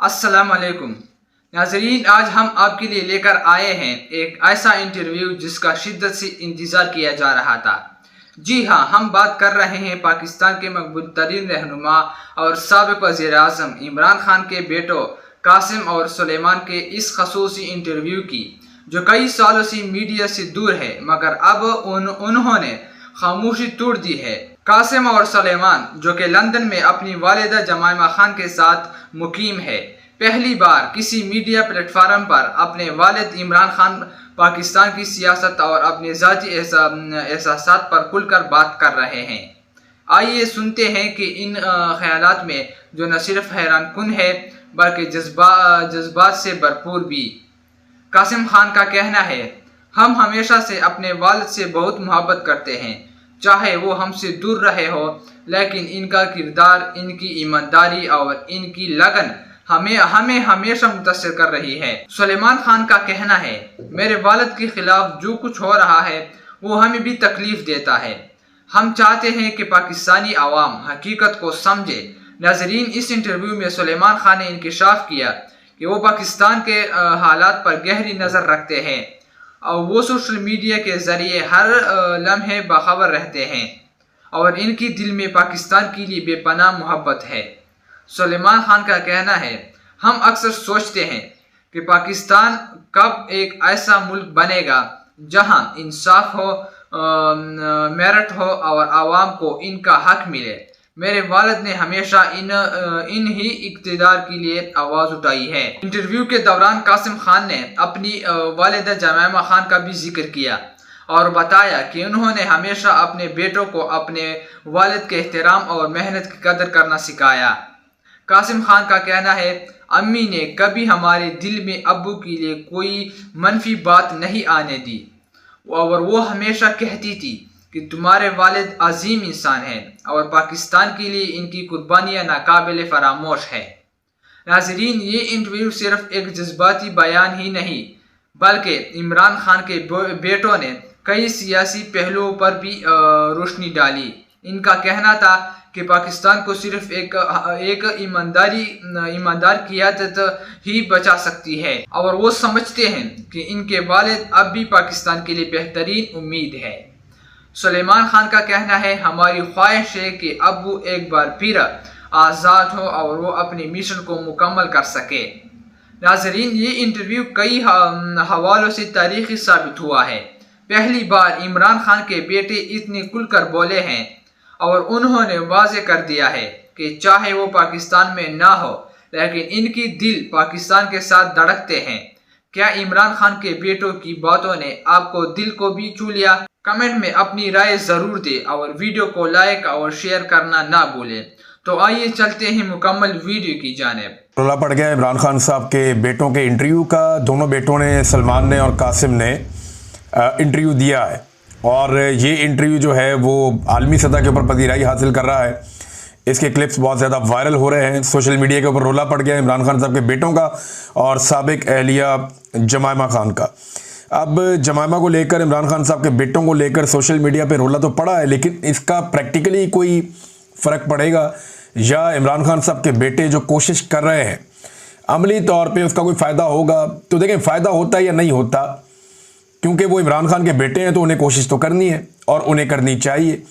अस्सलाम वालेकुम नाजरीन, आज हम आपके लिए लेकर आए हैं एक ऐसा इंटरव्यू जिसका शिद्दत से इंतज़ार किया जा रहा था। जी हाँ, हम बात कर रहे हैं पाकिस्तान के मकबूल तरीन रहनुमा और साबिक़ वज़ीर-ए-आज़म इमरान खान के बेटों कासिम और सुलेमान के इस ख़ुसूसी इंटरव्यू की, जो कई सालों से मीडिया से दूर है, मगर अब उन्होंने खामोशी तोड़ दी है। कासिम और सुलेमान, जो कि लंदन में अपनी वालिदा जमाइमा खान के साथ मुकीम है, पहली बार किसी मीडिया प्लेटफार्म पर अपने वालिद इमरान खान, पाकिस्तान की सियासत और अपने ज़ाती एहसासात पर खुलकर बात कर रहे हैं। आइए सुनते हैं कि इन ख्यालात में जो न सिर्फ हैरान कुन है बल्कि जज्बात से भरपूर भी। कासिम खान का कहना है, हम हमेशा से अपने वालिद से बहुत मोहब्बत करते हैं, चाहे वो हमसे दूर रहे हो, लेकिन इनका किरदार, इनकी ईमानदारी और इनकी लगन हमें हमेशा मुतासिर कर रही है। सुलेमान खान का कहना है, मेरे वालिद के खिलाफ जो कुछ हो रहा है वो हमें भी तकलीफ देता है। हम चाहते हैं कि पाकिस्तानी आवाम हकीकत को समझे। नाजरीन, इस इंटरव्यू में सुलेमान खान ने इंकशाफ किया कि वो पाकिस्तान के हालात पर गहरी नज़र रखते हैं और वो सोशल मीडिया के ज़रिए हर लम्हे बाखबर रहते हैं और इनकी दिल में पाकिस्तान के लिए बेपनाह मोहब्बत है। सुलेमान खान का कहना है, हम अक्सर सोचते हैं कि पाकिस्तान कब एक ऐसा मुल्क बनेगा जहां इंसाफ हो, मेरिट हो और आवाम को इनका हक मिले। मेरे वालिद ने हमेशा इन ही इक़्तिदार के लिए आवाज़ उठाई है। इंटरव्यू के दौरान कासिम खान ने अपनी वालिदा जमाइमा खान का भी जिक्र किया और बताया कि उन्होंने हमेशा अपने बेटों को अपने वालिद के एहतराम और मेहनत की कदर करना सिखाया। कासिम खान का कहना है, अम्मी ने कभी हमारे दिल में अब्बू के लिए कोई मनफी बात नहीं आने दी और वो हमेशा कहती थी कि तुम्हारे वालिद अजीम इंसान हैं और पाकिस्तान के लिए इनकी कुर्बानियाँ नाकाबिल फरामोश है। नाजरीन, ये इंटरव्यू सिर्फ एक जज्बाती बयान ही नहीं बल्कि इमरान खान के बेटों ने कई सियासी पहलुओं पर भी रोशनी डाली। इनका कहना था कि पाकिस्तान को सिर्फ एक ईमानदार क़ियादत ही बचा सकती है और वो समझते हैं कि इनके वालिद अब भी पाकिस्तान के लिए बेहतरीन उम्मीद है। सुलेमान खान का कहना है, हमारी ख्वाहिश है कि अब्बू एक बार फिर आज़ाद हो और वो अपने मिशन को मुकम्मल कर सके। नाजरीन, ये इंटरव्यू कई हवालों से तारीखी साबित हुआ है। पहली बार इमरान खान के बेटे इतने खुलकर बोले हैं और उन्होंने वाज़ेह कर दिया है कि चाहे वो पाकिस्तान में ना हो, लेकिन इनकी दिल पाकिस्तान के साथ धड़कते हैं। क्या इमरान खान के बेटों की बातों ने आपको दिल को भी छू लिया? कमेंट में अपनी राय ज़रूर दें और वीडियो को लाइक और शेयर करना ना भूलें। तो आइए चलते हैं मुकम्मल वीडियो की जानिब। रोला पड़ गया इमरान खान साहब के बेटों के इंटरव्यू का। दोनों बेटों ने, सलमान ने और कासिम ने इंटरव्यू दिया है और ये इंटरव्यू जो है वो आलमी सतह के ऊपर पजीराई हासिल कर रहा है। इसके क्लिप्स बहुत ज़्यादा वायरल हो रहे हैं। सोशल मीडिया के ऊपर रोला पड़ गया इमरान खान साहब के बेटों का और साबिक अहलिया जमाइमा खान का। अब जमाइमा को लेकर, इमरान खान साहब के बेटों को लेकर सोशल मीडिया पे रोला तो पड़ा है, लेकिन इसका प्रैक्टिकली कोई फ़र्क पड़ेगा या इमरान खान साहब के बेटे जो कोशिश कर रहे हैं अमली तौर पे उसका कोई फ़ायदा होगा? तो देखें, फ़ायदा होता है या नहीं होता, क्योंकि वो इमरान खान के बेटे हैं तो उन्हें कोशिश तो करनी है और उन्हें करनी चाहिए।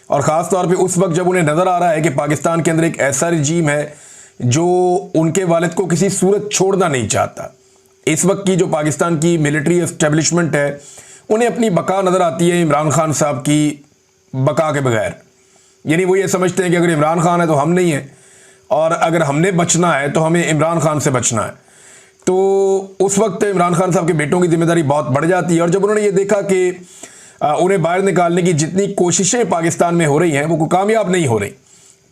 और ख़ास तौर पे उस वक्त जब उन्हें नज़र आ रहा है कि पाकिस्तान के अंदर एक ऐसा रजीम है जो उनके वालिद को किसी सूरत छोड़ना नहीं चाहता। इस वक्त की जो पाकिस्तान की मिलिट्री एस्टेब्लिशमेंट है उन्हें अपनी बका नज़र आती है इमरान खान साहब की बका के बगैर। यानी वो ये समझते हैं कि अगर इमरान खान है तो हम नहीं हैं और अगर हमने बचना है तो हमें इमरान खान से बचना है। तो उस वक्त इमरान खान साहब के बेटों की जिम्मेदारी बहुत बढ़ जाती है। और जब उन्होंने ये देखा कि उन्हें बाहर निकालने की जितनी कोशिशें पाकिस्तान में हो रही हैं वो कामयाब नहीं हो रही,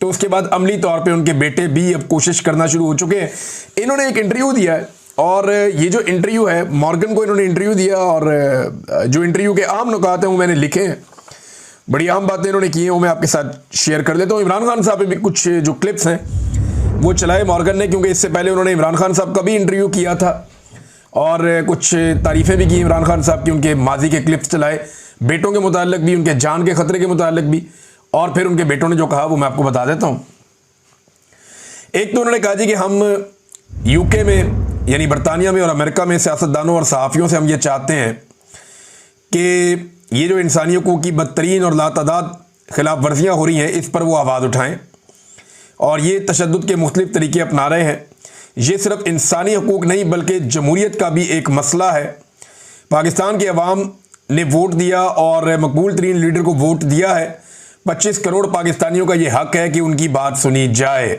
तो उसके बाद अमली तौर पे उनके बेटे भी अब कोशिश करना शुरू हो चुके हैं। इन्होंने एक इंटरव्यू दिया है और ये जो इंटरव्यू है, मॉर्गन को इन्होंने इंटरव्यू दिया और जो इंटरव्यू के आम नुकात हैं वो मैंने लिखे हैं। बड़ी आम बातें इन्होंने की हैं, वो मैं आपके साथ शेयर कर देता हूँ। इमरान खान साहब पे भी कुछ जो क्लिप्स हैं वो चलाए मॉर्गन ने, क्योंकि इससे पहले उन्होंने इमरान खान साहब का भी इंटरव्यू किया था और कुछ तारीफ़ें भी की इमरान खान साहब की। उनके माजी के क्लिप्स चलाए, बेटों के मुताल्लिक भी, उनके जान के ख़तरे के मुताल्लिक भी, और फिर उनके बेटों ने जो कहा वो मैं आपको बता देता हूँ। एक तो उन्होंने कहा जी कि हम यूके में यानी बरतानिया में और अमेरिका में सियासतदानों और सहाफ़ियों से हम ये चाहते हैं कि ये जो इंसानियों की बदतरीन और लातादाद खिलाफ वर्जियाँ हो रही हैं, इस पर वो आवाज़ उठाएँ। और ये तशद्दुद के मुख्तलिफ तरीके अपना रहे हैं। ये सिर्फ इंसानी हकूक़ नहीं बल्कि जमहूरियत का भी एक मसला है। पाकिस्तान की अवाम ने वोट दिया और मकबूल तरीन लीडर को वोट दिया है। 25 करोड़ पाकिस्तानियों का ये हक़ है कि उनकी बात सुनी जाए।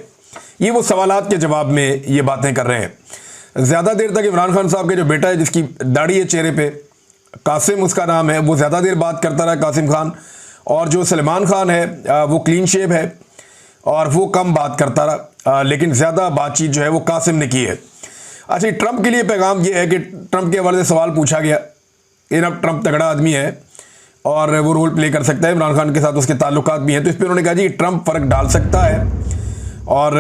ये वो सवालात के जवाब में ये बातें कर रहे हैं। ज़्यादा देर तक इमरान खान साहब के जो बेटा है, जिसकी दाढ़ी है चेहरे पे, कासिम उसका नाम है, वो ज़्यादा देर बात करता रहा, कासिम खान। और जो सलमान खान है वो क्लीन शेव है और वो कम बात करता रहा, लेकिन ज़्यादा बातचीत जो है वो कासिम ने की है। अच्छा, ट्रंप के लिए पैगाम ये है कि ट्रंप के हवाले से सवाल पूछा गया। अब ट्रंप तगड़ा आदमी है और वो रोल प्ले कर सकता है, इमरान खान के साथ उसके ताल्लुकात भी हैं, तो इस पर उन्होंने कहा जी ट्रंप फ़र्क डाल सकता है। और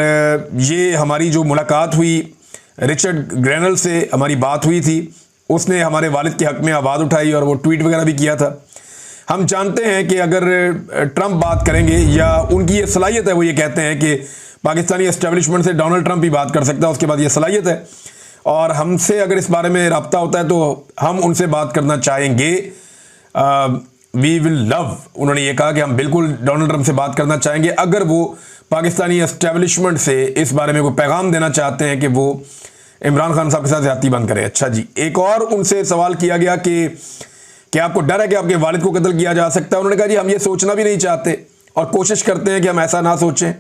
ये हमारी जो मुलाकात हुई रिचर्ड ग्रेनल से, हमारी बात हुई थी, उसने हमारे वालिद के हक़ में आवाज़ उठाई और वो ट्वीट वगैरह भी किया था। हम जानते हैं कि अगर ट्रंप बात करेंगे या उनकी ये सलाहियत है, वो ये कहते हैं कि पाकिस्तानी एस्टेब्लिशमेंट से डोनाल्ड ट्रंप ही बात कर सकता है, उसके बाद ये सलाहियत है। और हमसे अगर इस बारे में रब्ता होता है तो हम उनसे बात करना चाहेंगे। वी विल लव, उन्होंने ये कहा कि हम बिल्कुल डोनाल्ड ट्रंप से बात करना चाहेंगे अगर वो पाकिस्तानी एस्टेब्लिशमेंट से इस बारे में कोई पैगाम देना चाहते हैं कि वो इमरान खान साहब के साथ ज़्यादती बंद करें। अच्छा जी, एक और उनसे सवाल किया गया कि क्या आपको डर है कि आपके वालिद को कत्ल किया जा सकता है? उन्होंने कहा जी हम ये सोचना भी नहीं चाहते और कोशिश करते हैं कि हम ऐसा ना सोचें,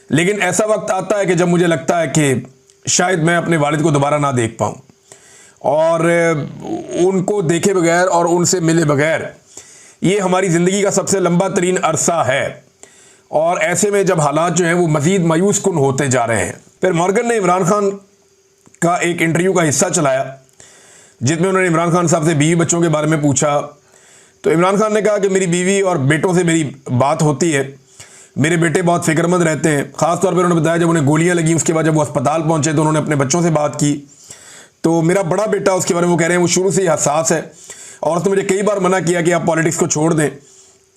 लेकिन ऐसा वक्त आता है कि जब मुझे लगता है कि शायद मैं अपने वालिद को दोबारा ना देख पाऊँ और उनको देखे बगैर और उनसे मिले बगैर ये हमारी ज़िंदगी का सबसे लंबा तरीन अरसा है। और ऐसे में जब हालात जो हैं वो मज़ीद मायूस कुन होते जा रहे हैं। फिर मॉर्गन ने इमरान खान का एक इंटरव्यू का हिस्सा चलाया जिसमें उन्होंने इमरान खान साहब से बीवी बच्चों के बारे में पूछा। तो इमरान खान ने कहा कि मेरी बीवी और बेटों से मेरी बात होती है, मेरे बेटे बहुत फिक्रमंद रहते हैं। ख़ास तौर पर उन्होंने बताया जब उन्हें गोलियां लगी उसके बाद जब वो अस्पताल पहुंचे तो उन्होंने अपने बच्चों से बात की। तो मेरा बड़ा बेटा, उसके बारे में वो कह रहे हैं, वो शुरू से ही हसास है और उसने मुझे कई बार मना किया कि आप पॉलिटिक्स को छोड़ दें।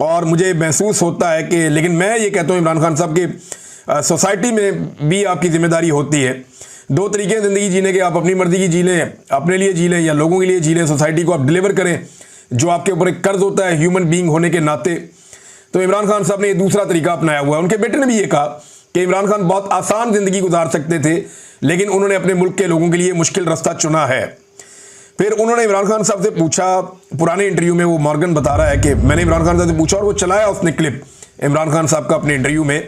और मुझे महसूस होता है कि, लेकिन मैं ये कहता हूँ इमरान खान साहब की सोसाइटी में भी आपकी जिम्मेदारी होती है। दो तरीके हैं ज़िंदगी जीने के, आप अपनी मर्ज़ी की जी लें, अपने लिए जी लें या लोगों के लिए जी लें। सोसाइटी को आप डिलीवर करें जो आपके ऊपर एक कर्ज होता है ह्यूमन बीइंग होने के नाते। तो इमरान खान साहब ने ये दूसरा तरीका अपनाया हुआ है। उनके बेटे ने भी ये कहा कि इमरान खान बहुत आसान ज़िंदगी गुजार सकते थे लेकिन उन्होंने अपने मुल्क के लोगों के लिए मुश्किल रास्ता चुना है। फिर उन्होंने इमरान खान साहब से पूछा, पुराने इंटरव्यू में वो मॉर्गन बता रहा है कि मैंने इमरान खान साहब से पूछा और वो चलाया उसने क्लिप इमरान खान साहब का अपने इंटरव्यू में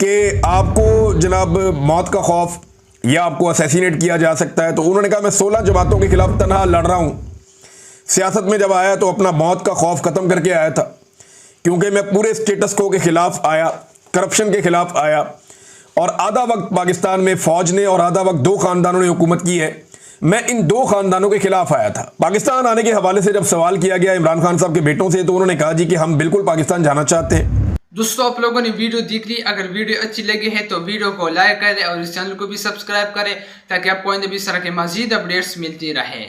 कि आपको जनाब मौत का खौफ या आपको असैसिनेट किया जा सकता है। तो उन्होंने कहा मैं 16 जमातों के खिलाफ तनहा लड़ रहा हूँ। सियासत में जब आया तो अपना मौत का खौफ ख़त्म करके आया था क्योंकि मैं पूरे स्टेटस को के ख़िलाफ़ आया, करप्शन के ख़िलाफ़ आया। और आधा वक्त पाकिस्तान में फ़ौज ने और आधा वक्त 2 ख़ानदानों ने हुकूमत की है। मैं इन 2 ख़ानदानों के खिलाफ आया था। पाकिस्तान आने के हवाले से जब सवाल किया गया इमरान खान साहब के बेटों से तो उन्होंने कहा जी कि हम बिल्कुल पाकिस्तान जाना चाहते हैं। दोस्तों, आप लोगों ने वीडियो देख ली। अगर वीडियो अच्छी लगी है तो वीडियो को लाइक करें और इस चैनल को भी सब्सक्राइब करें ताकि आपको इस तरह के मज़ीद अपडेट्स मिलती रहे।